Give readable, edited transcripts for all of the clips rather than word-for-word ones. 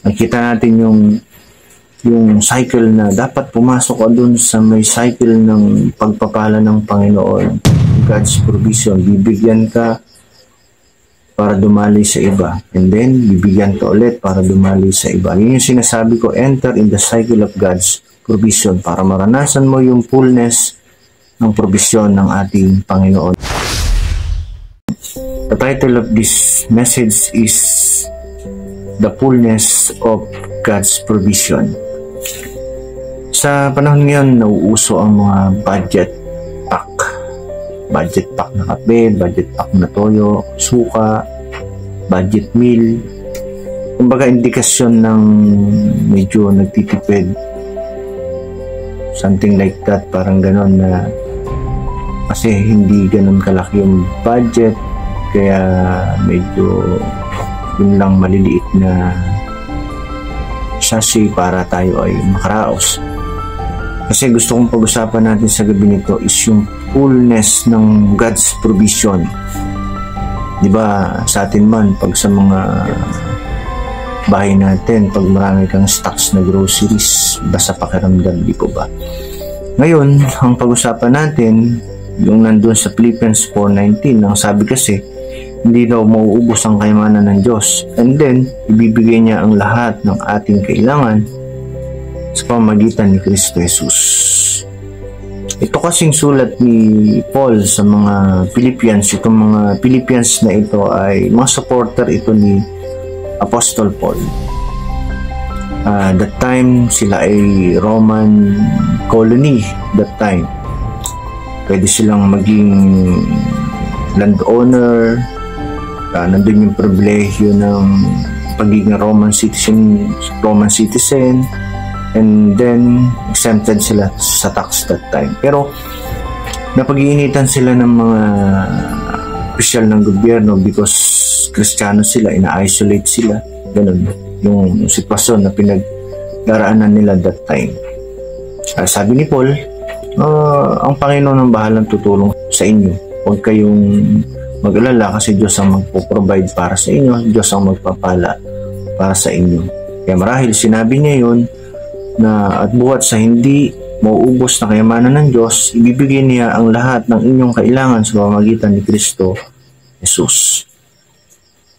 Nakita natin yung cycle na dapat pumasok ka dun sa may cycle ng pagpapala ng Panginoon. God's provision. Bibigyan ka para dumali sa iba. And then, bibigyan ka ulit para dumali sa iba. Yun yung sinasabi ko, enter in the cycle of God's provision para maranasan mo yung fullness ng provision ng ating Panginoon. The title of this message is The Fullness of God's Provision. Sa panahon ngayon, nauuso ang mga budget pack. Budget pack na kape, budget pack na toyo, suka, budget meal. Kumbaga indikasyon ng medyo nagtitipid. Something like that, parang ganon na kasi hindi ganon kalaki yung budget, kaya medyo yun lang maliliit na sachet para tayo ay makaraos. Kasi gusto kong pag-usapan natin sa gabi nito is yung fullness ng God's provision. Diba sa atin man, pag sa mga bahay natin, pag marami kang stocks na groceries, basta pakiramdam, di po ba? Ngayon, ang pag-usapan natin, yung nandun sa Philippians 4:19, ang sabi kasi, hindi daw mauubos ang kayamanan ng Diyos. And then, ibibigay niya ang lahat ng ating kailangan sa pamamagitan ni Kristo Jesus. Ito kasing sulat ni Paul sa mga Philippians. Itong mga Philippians na ito ay mga supporter ito ni Apostle Paul. That time, sila ay Roman colony. That time. Pwede silang maging landowner. Nandun yung pribilehyo ng pagiging Roman citizen, and then exempted sila sa tax that time. Pero napag-iinitan sila ng mga opisyal ng gobyerno because Kristiyano sila, ina-isolate sila. Ganun yung sitwasyon na pinagdaraanan nila that time. Sabi ni Paul, ang Panginoon ang bahalang tutulong sa inyo. Huwag kayong mag-alala kasi Diyos ang magpo-provide para sa inyo, Diyos ang magpapala para sa inyo. Kaya marahil sinabi niya yun na at buhat sa hindi mauubos na kayamanan ng Diyos, ibibigay niya ang lahat ng inyong kailangan sa pamamagitan ni Kristo Jesus.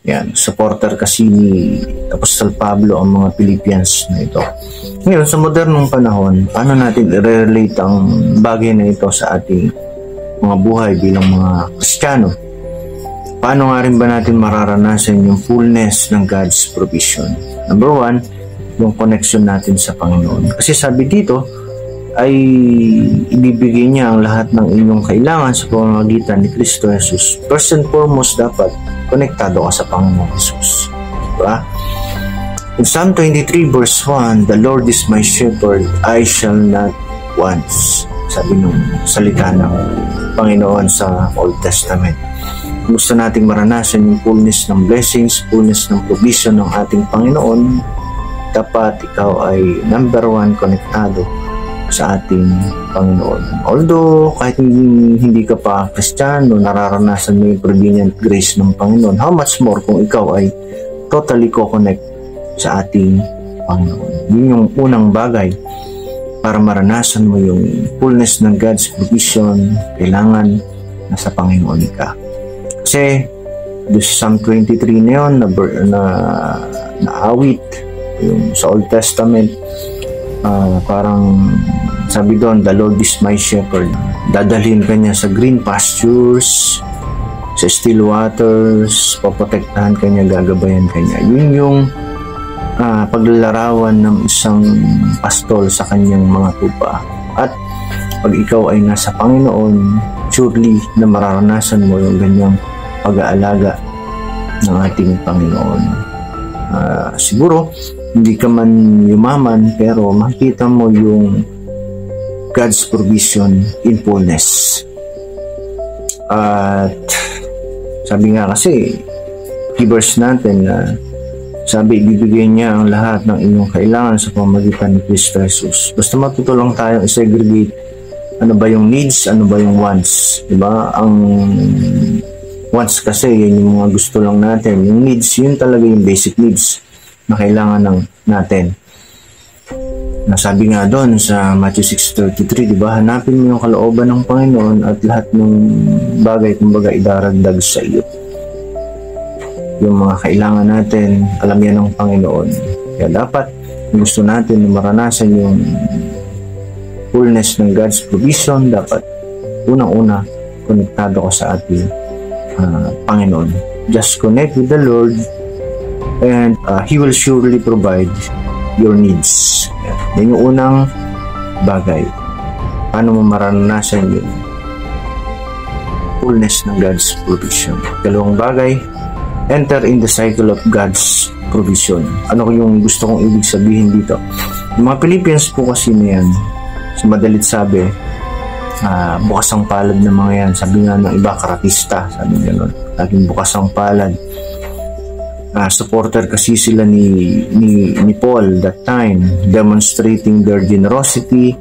Yan, supporter kasi ni Apostol Pablo ang mga Philippians na ito. Ngayon, sa modernong panahon, paano natin i-relate ang bagay na ito sa ating mga buhay bilang mga Kristiyano? Paano nga rin ba natin mararanasan yung fullness ng God's provision? Number one, yung connection natin sa Panginoon. Kasi sabi dito, ay ibibigay niya ang lahat ng inyong kailangan sa pamamagitan ni Kristo Jesus. First and foremost, dapat konektado ka sa Panginoon Jesus. Diba? In Psalm 23 verse 1, The Lord is my shepherd, I shall not want. Sabi nung salita ng Panginoon sa Old Testament. Gusto nating maranasan yung fullness ng blessings, fullness ng provision ng ating Panginoon, dapat ikaw ay number one konektado sa ating Panginoon. Although, kahit hindi ka pa Kristiyano, nararanasan mo yung prevenient grace ng Panginoon, how much more kung ikaw ay totally co-connect sa ating Panginoon. Yun yung unang bagay para maranasan mo yung fullness ng God's provision, kailangan nasa Panginoon ka. Kasi doon sa Psalm 23 na yun, na awit yung sa Old Testament, parang sabi doon, The Lord is my shepherd. Dadalhin ka niya sa green pastures, sa still waters, poprotektahan ka niya, gagabayan ka niya. Yun yung paglalarawan ng isang pastol sa kanyang mga tupa. At pag ikaw ay nasa Panginoon, surely na mararanasan mo yung ganyang pag-aalaga ng ating Panginoon. Siguro, hindi ka man yumaman, pero makita mo yung God's provision in fullness. At sabi nga kasi, keyverse natin na sabi, ibibigay niya ang lahat ng inyong kailangan sa pamamagitan ni Kristo Jesus. Basta matutulong tayong i-segregate ano ba yung needs, ano ba yung wants. Diba? Ang wants kasi, yun yung mga gusto lang natin. Yung needs, yun talaga yung basic needs na kailangan natin. Nasabi nga doon sa Matthew 6:33, di ba? Hanapin mo yung kalooban ng Panginoon at lahat ng bagay, kumbaga, idaragdag sa iyo. Yung mga kailangan natin, alam yan ng Panginoon. Kaya dapat, gusto natin na maranasan yung fullness ng God's provision, dapat unang-una, konektado ka sa ating Panginoon. Just connect with the Lord and He will surely provide your needs. Yan yung unang bagay. Paano mo maranasan yung fullness ng God's provision? Dalawang bagay, enter in the cycle of God's provision. Ano yung gusto kong ibig sabihin dito? Yung mga Philippians po kasi na yan, sa madalit sabi, bukas ang palad ng mga yan. Sabi nga ng iba, karatista. Sabi nga nun, laging bukas ang palad. Supporter kasi sila ni Paul that time, demonstrating their generosity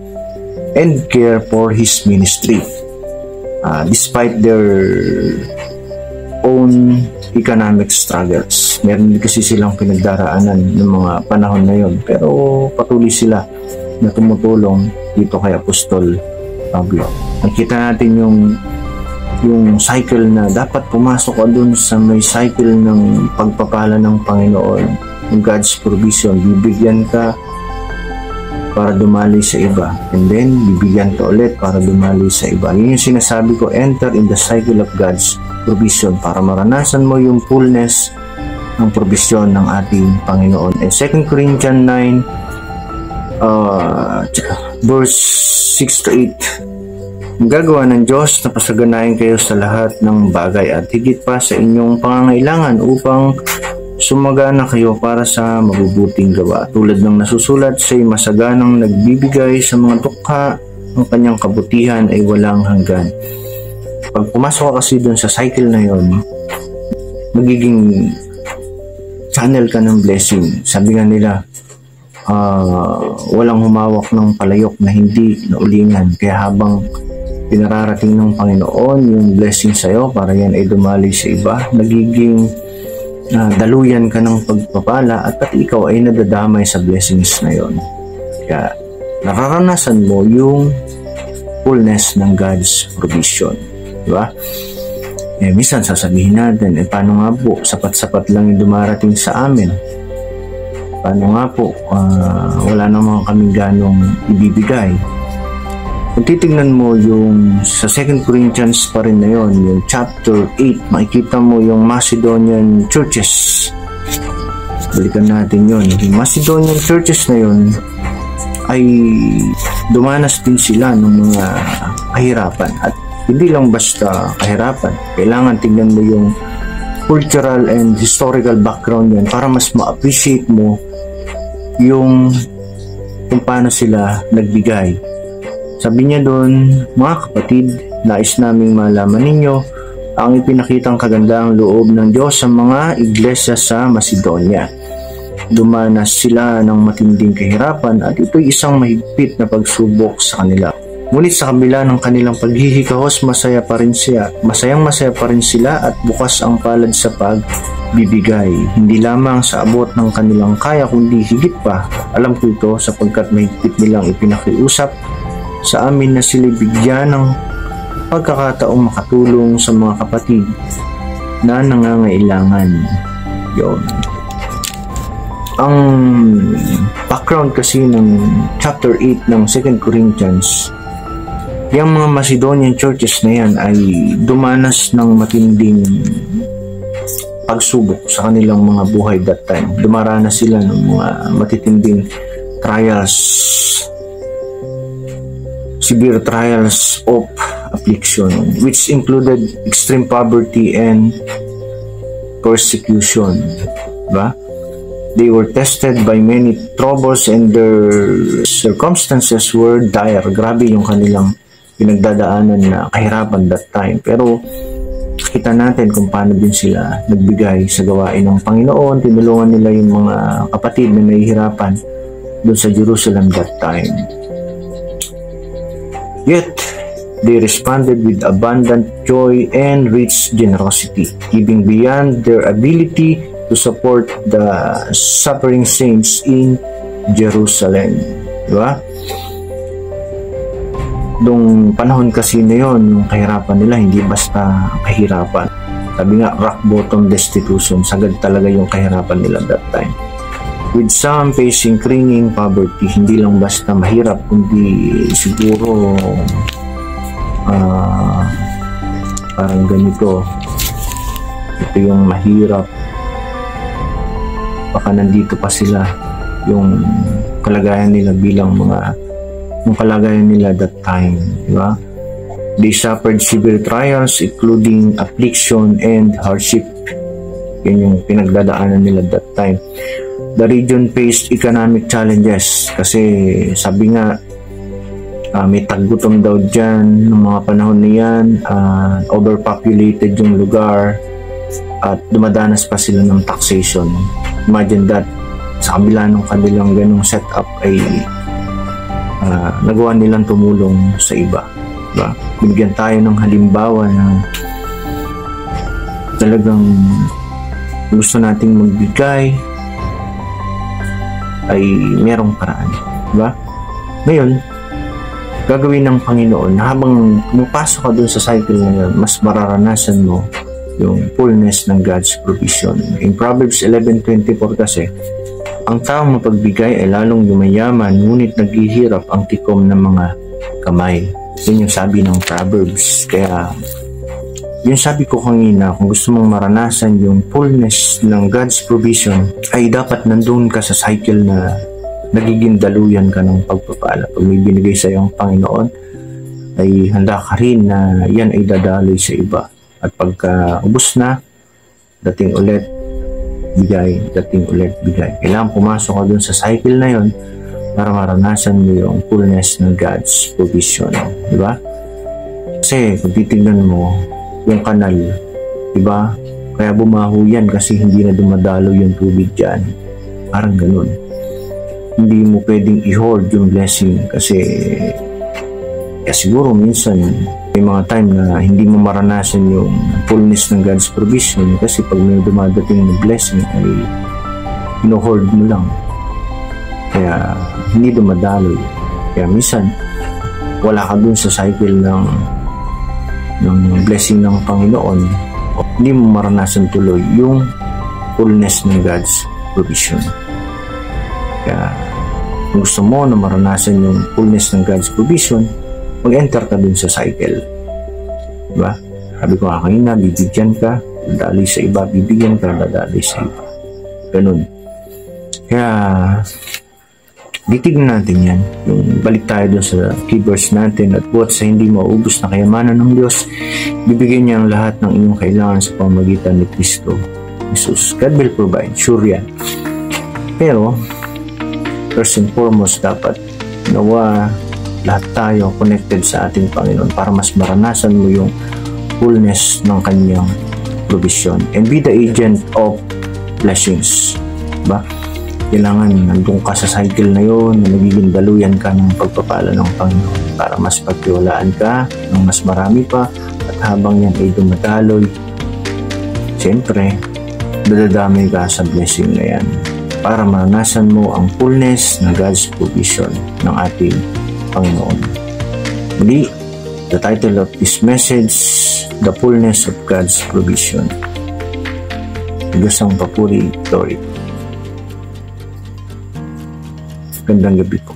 and care for his ministry. Despite their own economic struggles. Meron din kasi silang pinagdaraanan ng mga panahon na yon, pero patuloy sila na tumutulong dito kay Apostol Pablo. Nakita natin yung cycle na dapat pumasok ka dun sa may cycle ng pagpapala ng Panginoon, yung God's provision. Bibigyan ka para dumali sa iba, and then bibigyan ka ulit para dumali sa iba. Yun yung sinasabi ko, enter in the cycle of God's provision para maranasan mo yung fullness ng provision ng ating Panginoon. And 2 Corinthians 9 verse 6 to 8, gagawa ng Diyos na pasaganahin kayo sa lahat ng bagay at higit pa sa inyong pangangailangan upang sumagana kayo para sa mabubuting gawa. Tulad ng nasusulat sa masaganang nagbibigay sa mga dukha, ang kanyang kabutihan ay walang hanggan. Pag pumasok ka kasi dun sa cycle na yon, magiging channel ka ng blessing. Sabi nga nila, walang humawak ng palayok na hindi naulingan. Kaya habang pinararating ng Panginoon yung blessing sa'yo para yan ay dumali sa iba, nagiging daluyan ka ng pagpapala at pati ikaw ay nadadamay sa blessings na yon. Kaya nararanasan mo yung fullness ng God's provision. Diba? Minsan sasabihin natin, paano nga po, sapat-sapat lang yung dumarating sa amin? Paano nga po, wala naman kami ganong ibibigay? Kung titignan mo yung sa 2 Corinthians pa rin na yun, yung chapter 8, makikita mo yung Macedonian churches. Balikan natin yun. Yung Macedonian churches na yun ay dumanas din sila ng mga kahirapan. At hindi lang basta kahirapan. Kailangan tingnan mo yung cultural and historical background yan para mas ma-appreciate mo yung kung paano sila nagbigay. Sabi niya doon, mga kapatid, nais naming malaman ninyo ang ipinakitang kagandang loob ng Diyos sa mga iglesia sa Macedonia. Dumanas sila ng matinding kahirapan at ito'y isang mahigpit na pagsubok sa kanila. Ngunit sa kabila ng kanilang paghihikahos, masayang masaya pa rin sila at bukas ang palad sa pagbibigay. Hindi lamang sa abot ng kanilang kaya, kundi higit pa. Alam ko ito sapagkat mahigpit nilang ipinakiusap sa amin na sila bigyan ng pagkakataong makatulong sa mga kapatid na nangangailangan. Yun. Ang background kasi ng chapter 8 ng 2 Corinthians, yung mga Macedonian churches na yan ay dumanas ng matinding pagsubok sa kanilang mga buhay that time. Dumaranas sila ng mga matitinding trials, severe trials of affliction, which included extreme poverty and persecution. Diba? They were tested by many troubles and their circumstances were dire. Grabe yung kanilang pinagdadaanan na kahirapan that time. Pero kita natin kung paano din sila nagbigay sa gawain ng Panginoon. Tinulungan nila yung mga kapatid na nahihirapan doon sa Jerusalem that time. Yet, they responded with abundant joy and rich generosity, giving beyond their ability to support the suffering saints in Jerusalem. Diba? Nung panahon kasi na yun, yung kahirapan nila, hindi basta kahirapan. Sabi nga, rock bottom destitution. Sagad talaga yung kahirapan nila that time. With some facing cringing poverty, hindi lang basta mahirap, kundi siguro parang ganito. Ito yung mahirap. Baka nandito pa sila yung kalagayan nila bilang yung kalagayan nila that time, di ba? They suffered severe trials including affliction and hardship. Yan yung pinagdadaanan nila that time. The region faced economic challenges kasi sabi nga may taggutom daw dyan ng mga panahon na yan, overpopulated yung lugar at dumadanas pa sila ng taxation. Imagine that, sa kabila ng kanilang ganong setup ay nagawa nilang tumulong sa iba. Diba? Binigyan tayo ng halimbawa na talagang gusto nating magbigay ay merong paraan. Diba? Ngayon, gagawin ng Panginoon na habang pumapasok ka dun sa cycle na yun, mas mararanasan mo yung fullness ng God's provision. In Proverbs 11:24 kasi, ang taong mapagbigay ay lalong yumayaman, ngunit naghihirap ang tikom ng mga kamay. Yun yung sabi ng Proverbs. Kaya, yung sabi ko kanina, kung gusto mong maranasan yung fullness ng God's provision, ay dapat nandun ka sa cycle na nagiging daluyan ka ng pagpapala. Pag may binigay sa iyong Panginoon, ay handa ka rin na yan ay dadaloy sa iba. At pagka ubos na, dating ulit, bigay, dating ulit, bigay. Kailangan pumasok ka dun sa cycle na yon para maranasan mo yung fullness ng God's provision. Diba? Kasi kung titignan mo, yung kanal, diba? Kaya bumaho yan kasi hindi na dumadalo yung tubig dyan. Parang ganun. Hindi mo pwedeng i-hold yung blessing kasi siguro minsan may mga time na hindi mo maranasan yung fullness ng God's provision kasi pag may dumadating na blessing ay ino-hold mo lang. Kaya hindi dumadaloy. Kaya minsan wala ka dun sa cycle ng blessing ng Panginoon. Hindi mo maranasan tuloy yung fullness ng God's provision. Kaya kung gusto mo na maranasan yung fullness ng God's provision, mag-enter ka dun sa cycle. Diba? Sabi ko kanina, bibigyan ka, dadali sa iba, bibigyan ka, dadali sa iba. Ganun. Kaya, titignan natin yan. Yung balik tayo dun sa keywords natin at buhat sa hindi maubos na kayamanan ng Diyos, bibigyan niya ang lahat ng inyong kailangan sa pamamagitan ni Kristo Jesus. God will provide. Sure yan. Pero, first and foremost, dapat nawa lahat tayo connected sa ating Panginoon para mas maranasan mo yung fullness ng kanyang provision and be the agent of blessings. Diba? Kailangan nandun ka sa cycle na yun na nagiging daluyan ka ng pagpapala ng Panginoon para mas pagtiwalaan ka ng mas marami pa at habang yan ay dumadaloy, siyempre dadadamay ka sa blessing na yan para maranasan mo ang fullness ng God's provision ng ating Panginoon. Muli, the title of this message, The Fullness of God's Provision. Diyos ang papuri, glory. Gandang gabi po.